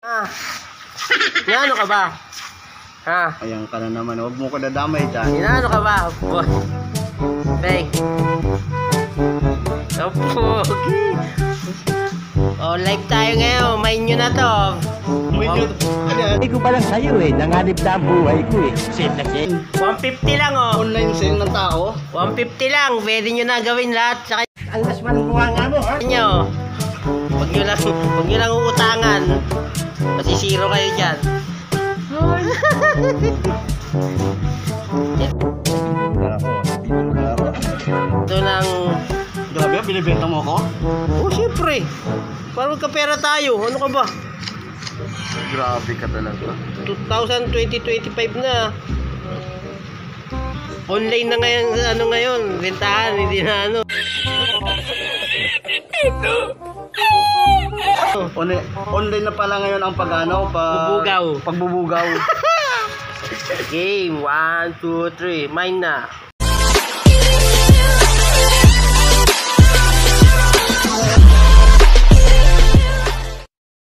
Ah. Inaano ka ba? Ha? Ayan ka na naman. Huwag mo ko nadamay dyan. Inaano ka ba? Bek. Opo. Oh, live tayo ngayon. Main nyo na to. Hindi ko pa lang sa'yo eh. Nanganib na ang buhay ko eh. Same na same. 150 lang oh. Online sale ng tao. 150 lang. Pwede nyo na gawin lahat. Saka Ang lasman mo nga mo ha. nyo. Huwag nyo lang uutangan. Masisiro kayo dyan. Ito ng... Grabe, binibenta mo ako? Oh, siyempre. Parang magkapera tayo. Ano ka ba? Grabe ka talaga. 2025 na. Online na ngayon, ano ngayon, bentahan, hindi na ano. Online na pala ngayon ang Bubugaw. Pagbubugaw. Game, 1, 2, 3, mine na.